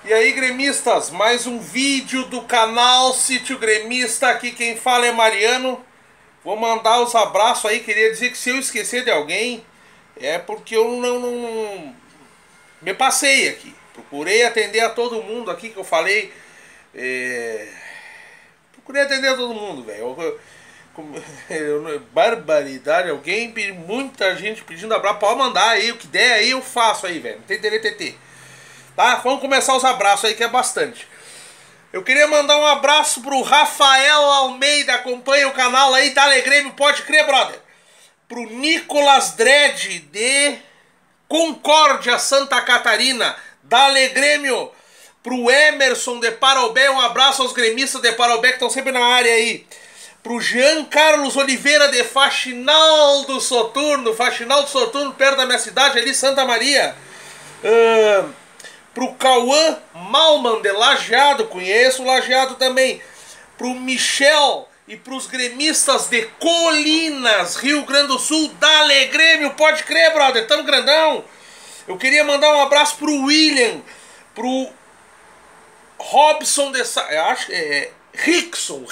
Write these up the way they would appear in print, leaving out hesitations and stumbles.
E aí, gremistas, mais um vídeo do canal Sítio Gremista. Aqui quem fala é Mariano. Vou mandar os abraços aí. Queria dizer que se eu esquecer de alguém é porque eu não me passei aqui. Procurei atender a todo mundo aqui que eu falei. Procurei atender a todo mundo, velho. Barbaridade, muita gente pedindo abraço. Pode mandar aí, o que der aí eu faço aí, velho. Não tem TT. Tá? Vamos começar os abraços aí, que é bastante. Eu queria mandar um abraço pro Rafael Almeida, acompanha o canal aí, Dale Grêmio, pode crer, brother. Pro Nicolas Dredd, de Concórdia, Santa Catarina, Dale Grêmio. Pro Emerson de Parobé, um abraço aos gremistas de Parobé que estão sempre na área aí. Pro Jean Carlos Oliveira de Faxinal do Soturno, perto da minha cidade ali, Santa Maria. Pro Cauã Malman de Lajeado, conheço o Lajeado também. Pro Michel e pros gremistas de Colinas, Rio Grande do Sul, Dale Grêmio, pode crer, brother, tamo grandão. Eu queria mandar um abraço pro William, pro Robson de eu acho que é Rickson,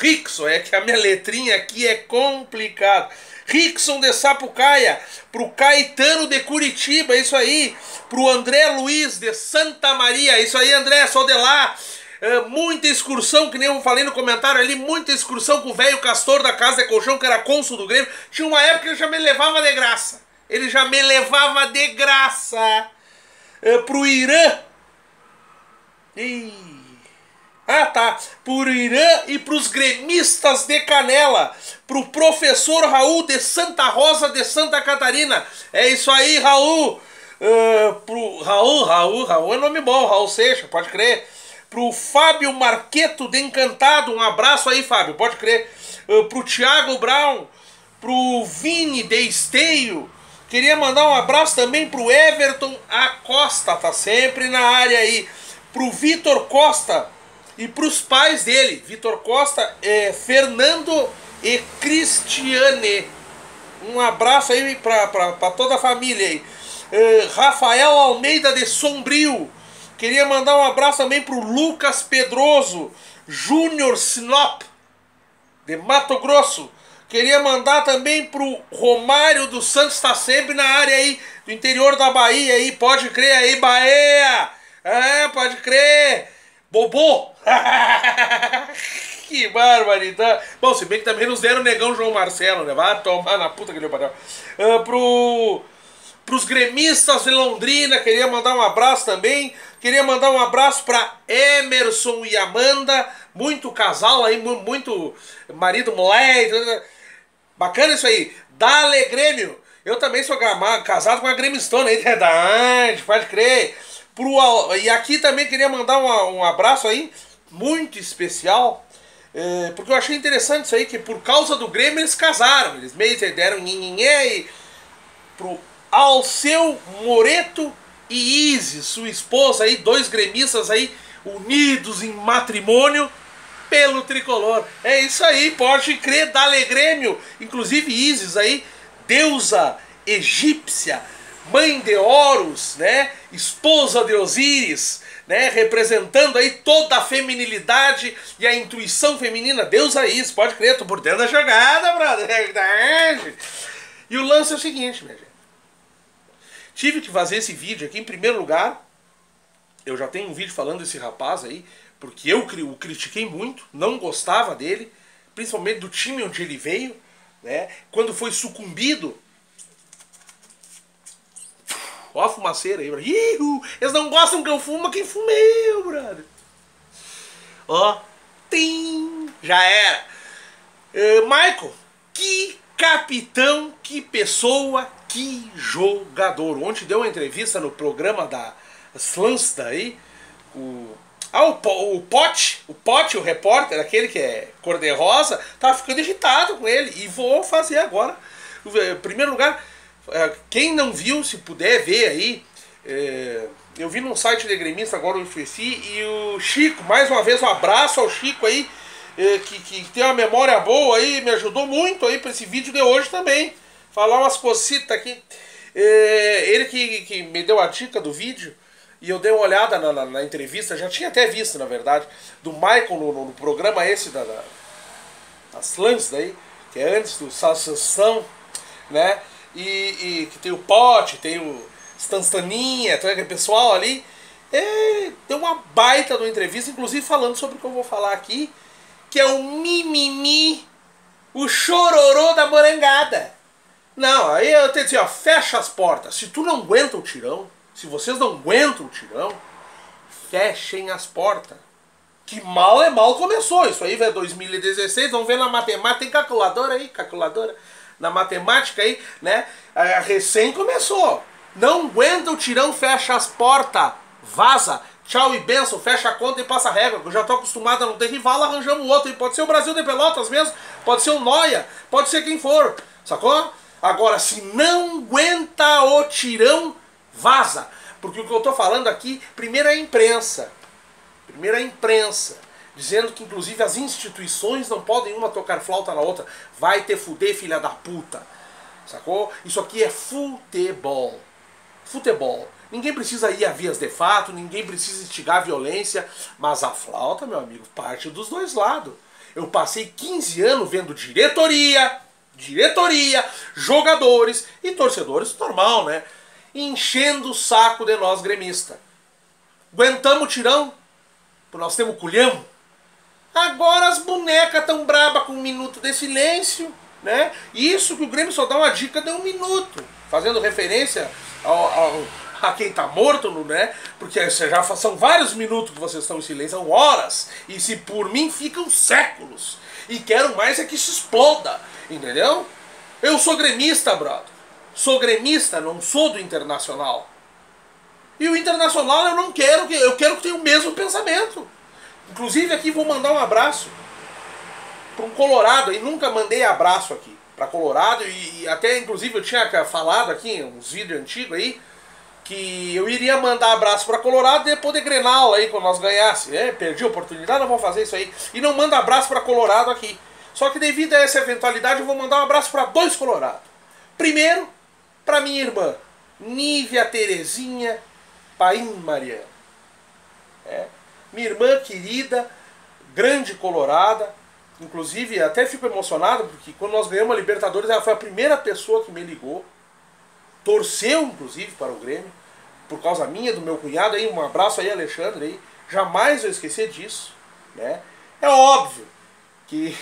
é que a minha letrinha aqui é complicada. Rickson de Sapucaia, pro Caetano de Curitiba, isso aí, pro André Luiz de Santa Maria, isso aí, André, sou de lá. Muita excursão, que nem eu falei no comentário ali, muita excursão com o velho Castor da Casa de Colchão, que era cônsul do Grêmio. Tinha uma época que ele já me levava de graça. Pro Irã. Pro Irã e pros gremistas de Canela. Pro professor Raul de Santa Rosa de Santa Catarina. É isso aí, Raul. Pro Raul é nome bom, Raul Seixas, pode crer. Pro Fábio Marqueto de Encantado, um abraço aí, Fábio, pode crer. Pro Thiago Brown, pro Vini de Esteio. Queria mandar um abraço também pro Everton Acosta, tá sempre na área aí. Pro Vitor Costa e pros pais dele, Vitor Costa, Fernando e Cristiane. Um abraço aí pra toda a família aí. Rafael Almeida de Sombrio. Queria mandar um abraço também pro Lucas Pedroso, Júnior Sinop, de Mato Grosso. Queria mandar também pro Romário dos Santos, está sempre na área aí, do interior da Bahia aí, pode crer aí, Bahia! Pode crer! Bobô! Que barbaridade! Bom, se bem que também nos deram o negão João Marcelo, né? Vai tomar na puta que deu padrão. Pros gremistas de Londrina, queria mandar um abraço também. Queria mandar um abraço para Emerson e Amanda, muito casal aí, muito marido, mulher, bacana isso aí. Dale Grêmio, eu também sou casado com uma gremistona aí, pode crer. E aqui também queria mandar um abraço aí, muito especial, porque eu achei interessante isso aí, que por causa do Grêmio eles casaram, eles meio deram nhinhinhé e pro Alceu Moreto e Isis, sua esposa aí, dois gremistas aí, unidos em matrimônio pelo tricolor. É isso aí, pode crer, Dale Grêmio. Inclusive Isis aí, deusa egípcia, mãe de Horus, né? Esposa de Osíris, né? Representando aí toda a feminilidade e a intuição feminina. Deusa Isis, pode crer, tô por dentro da jogada, brother. E o lance é o seguinte, minha gente. Tive que fazer esse vídeo aqui em primeiro lugar. Eu já tenho um vídeo falando desse rapaz aí, porque eu o critiquei muito, não gostava dele, principalmente do time onde ele veio, né? Quando foi sucumbido. Ó a fumaceira aí, eles não gostam que eu fumo, quem fuma é eu, brother. Ó, já era. Michael, que capitão, que pessoa, que jogador. Ontem deu uma entrevista no programa da Slans aí. O Pote, o repórter, aquele que é cor-de-rosa, tava ficando irritado com ele. E vou fazer agora. Em primeiro lugar, quem não viu, se puder ver aí, eu vi num site de gremista agora, eu esqueci, e o Chico, mais uma vez um abraço ao Chico aí, que tem uma memória boa aí, me ajudou muito aí para esse vídeo de hoje também. Falar umas cositas aqui. Ele que me deu a dica do vídeo, e eu dei uma olhada na entrevista, já tinha até visto, na verdade, do Michael no programa esse das lances daí, que é antes do Salsação, né? E que tem o Pote, tem o Stanstaninha, tem aquele pessoal ali. Deu uma baita de uma entrevista, inclusive falando sobre o que eu vou falar aqui, que é o mimimi, o chororô da morangada. Não, aí eu tenho que dizer, ó, fecha as portas. Se tu não aguenta o tirão, se vocês não aguentam o tirão, fechem as portas. Que mal é mal começou. Isso aí é 2016, vamos ver na matemática. Tem calculadora aí, calculadora. Na matemática aí, né? Recém começou. Não aguenta o tirão, fecha as portas. Vaza. Tchau e benção, fecha a conta e passa a régua. Eu já tô acostumado a não ter rival, arranjamos outro. E pode ser o Brasil de Pelotas mesmo, pode ser o Noia, pode ser quem for. Sacou? Agora, se não aguenta o tirão, vaza. Porque o que eu tô falando aqui, primeiro é a imprensa. Primeiro a imprensa, dizendo que inclusive as instituições não podem uma tocar flauta na outra. Vai ter fuder, filha da puta. Sacou? Isso aqui é futebol. Futebol. Ninguém precisa ir a vias de fato, ninguém precisa instigar a violência, mas a flauta, meu amigo, parte dos dois lados. Eu passei 15 anos vendo diretoria, jogadores e torcedores, normal, né? Enchendo o saco de nós gremistas. Aguentamos o tirão? Nós temos culhão. Agora as bonecas tão brabas com 1 minuto de silêncio, né? Isso que o Grêmio só dá uma dica de 1 minuto, fazendo referência a quem tá morto, né? Porque já são vários minutos que vocês estão em silêncio, são horas. E se por mim ficam séculos. E quero mais é que isso exploda, entendeu? Eu sou gremista, brother. Sou gremista, não sou do Internacional. E o Internacional eu não quero, eu quero que tenha o mesmo pensamento. Inclusive aqui vou mandar um abraço para um Colorado, e nunca mandei abraço aqui para Colorado, e até inclusive eu tinha falado aqui, uns vídeos antigos aí, que eu iria mandar abraço para Colorado depois de Grenal aí, quando nós ganhasse. Perdi a oportunidade, não vou fazer isso aí. E não manda abraço para Colorado aqui. Só que devido a essa eventualidade eu vou mandar um abraço para 2 Colorados. Primeiro, para minha irmã, Nívia Terezinha Paim Mariana. Minha irmã querida, grande colorada, inclusive até fico emocionado porque quando nós ganhamos a Libertadores ela foi a primeira pessoa que me ligou, torceu inclusive para o Grêmio, por causa minha, do meu cunhado aí, um abraço aí Alexandre aí, jamais eu esquecer disso, né? É óbvio que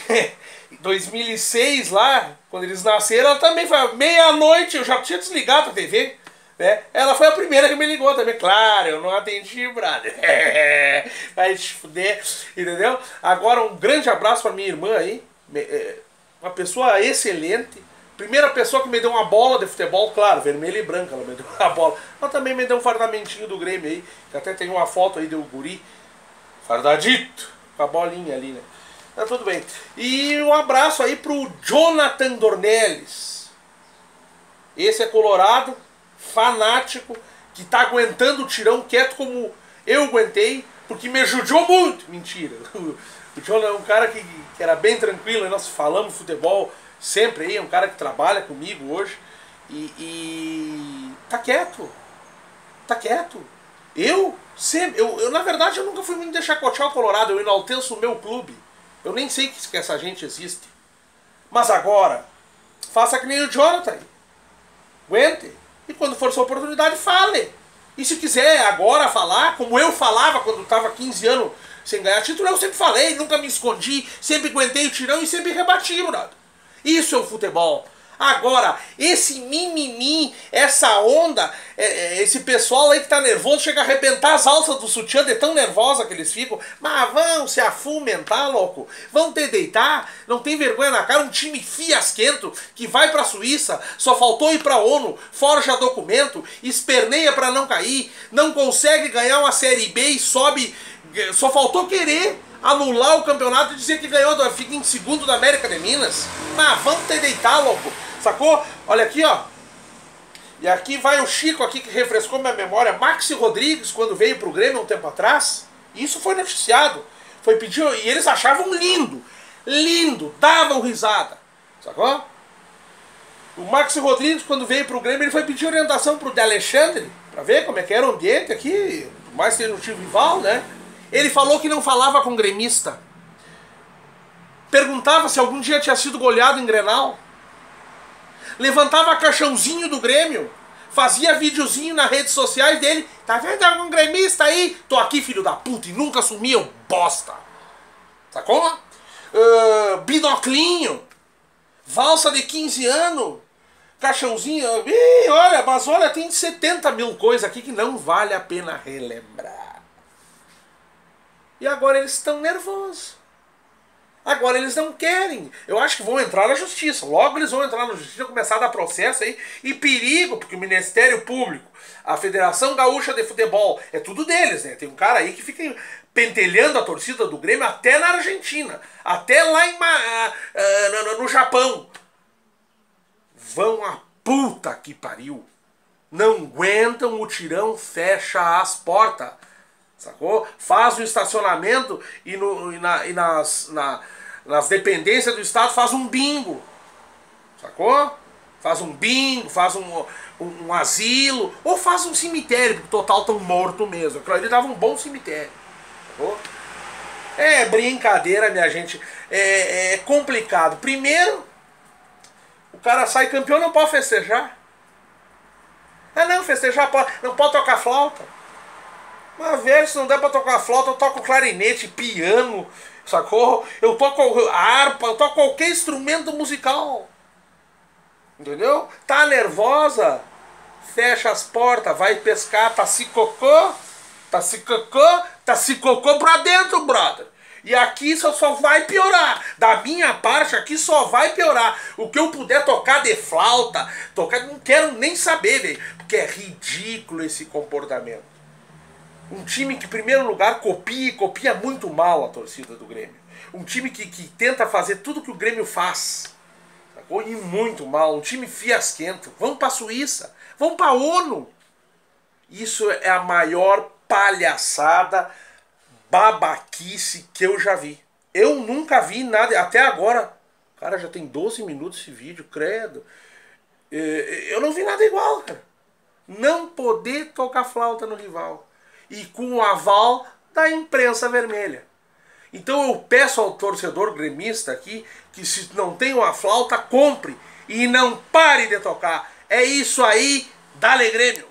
em 2006 lá, quando eles nasceram, ela também foi meia-noite, eu já tinha desligado a TV, né? Ela foi a primeira que me ligou também. Claro, eu não atendi, brother. Vai te fuder, entendeu? Agora um grande abraço para minha irmã aí, uma pessoa excelente. Primeira pessoa que me deu uma bola de futebol, claro, vermelha e branca, ela me deu uma bola. Ela também me deu um fardamentinho do Grêmio aí, que até tem uma foto aí do guri, fardadito, com a bolinha ali, né? Tá tudo bem. E um abraço aí pro Jonathan Dornelles. Esse é colorado, fanático, que tá aguentando o tirão quieto como eu aguentei, porque me ajudou muito. Mentira. O John é um cara que era bem tranquilo, nós falamos futebol sempre aí, é um cara que trabalha comigo hoje e tá quieto. Tá quieto. Eu sempre, eu na verdade eu nunca fui muito de chacotear o Colorado, eu enalteço o meu clube. Eu nem sei que essa gente existe. Mas agora, faça que nem o Jonathan. Aguente. E quando for sua oportunidade, fale. E se quiser agora falar, como eu falava quando estava 15 anos sem ganhar título, eu sempre falei, nunca me escondi, sempre aguentei o tirão e sempre rebati, brother. Isso é o futebol. Agora, esse mimimi, essa onda, esse pessoal aí que tá nervoso, chega a arrebentar as alças do sutiã de tão nervosa que eles ficam. Mas vão se afumentar, louco. Vão te deitar, não tem vergonha na cara. Um time fiasquento que vai pra Suíça, só faltou ir pra ONU, forja documento, esperneia pra não cair, não consegue ganhar uma Série B e sobe, só faltou querer anular o campeonato e dizer que ganhou, fica em segundo da América de Minas. Mas vamos te deitar, louco. Sacou? Olha aqui, ó. E aqui vai o Chico aqui que refrescou minha memória. Maxi Rodrigues, quando veio pro Grêmio um tempo atrás, isso foi noticiado. Foi pedir, e eles achavam lindo. Lindo, davam risada. Sacou? O Maxi Rodrigues, quando veio pro Grêmio, ele foi pedir orientação pro De Alexandre, Pra ver como é que era o ambiente aqui, mais que no time rival, né? Ele falou que não falava com gremista. Perguntava se algum dia tinha sido goleado em Grenal. Levantava caixãozinho do Grêmio. Fazia videozinho nas redes sociais dele. Tá vendo algum gremista aí? Tô aqui, filho da puta, e nunca sumiu, bosta. Sacou? Binoclinho. Valsa de 15 anos. Caixãozinho. Ih, olha, mas olha, tem 70 mil coisas aqui que não vale a pena relembrar. E agora eles estão nervosos. Agora eles não querem. Eu acho que vão entrar na justiça. Logo eles vão entrar na justiça, começar a dar processo aí. E perigo, porque o Ministério Público, a Federação Gaúcha de Futebol, é tudo deles, né? Tem um cara aí que fica pentelhando a torcida do Grêmio até na Argentina. Até lá no Japão. Vão a puta que pariu. Não aguentam o tirão, fecha as portas. Sacou? Faz o estacionamento e nas dependências do Estado faz um bingo. Sacou? Faz um bingo, faz um asilo, ou faz um cemitério, porque total tão morto mesmo. Aquilo ali dava um bom cemitério. Sacou? É brincadeira, minha gente. É complicado. Primeiro, o cara sai campeão, não pode festejar. Ah não, festejar pode, não pode tocar flauta. Mas, velho, se não der pra tocar flauta, eu toco clarinete, piano, sacou? Eu toco harpa, eu toco qualquer instrumento musical. Entendeu? Tá nervosa? Fecha as portas, vai pescar, tá se cocô pra dentro, brother. E aqui só vai piorar. Da minha parte, aqui só vai piorar. O que eu puder tocar de flauta, não quero nem saber, velho. Porque é ridículo esse comportamento. Um time que, em primeiro lugar, copia muito mal a torcida do Grêmio. Um time que tenta fazer tudo que o Grêmio faz. Sacou? E muito mal. Um time fiasquento. Vão pra Suíça. Vão pra ONU. Isso é a maior palhaçada, babaquice que eu já vi. Eu nunca vi nada. Até agora. Cara, já tem 12 minutos esse vídeo, credo. Eu não vi nada igual, cara. Não poder tocar flauta no rival. E com o aval da imprensa vermelha. Então eu peço ao torcedor gremista aqui que, se não tem uma flauta, compre e não pare de tocar. É isso aí, dale Grêmio!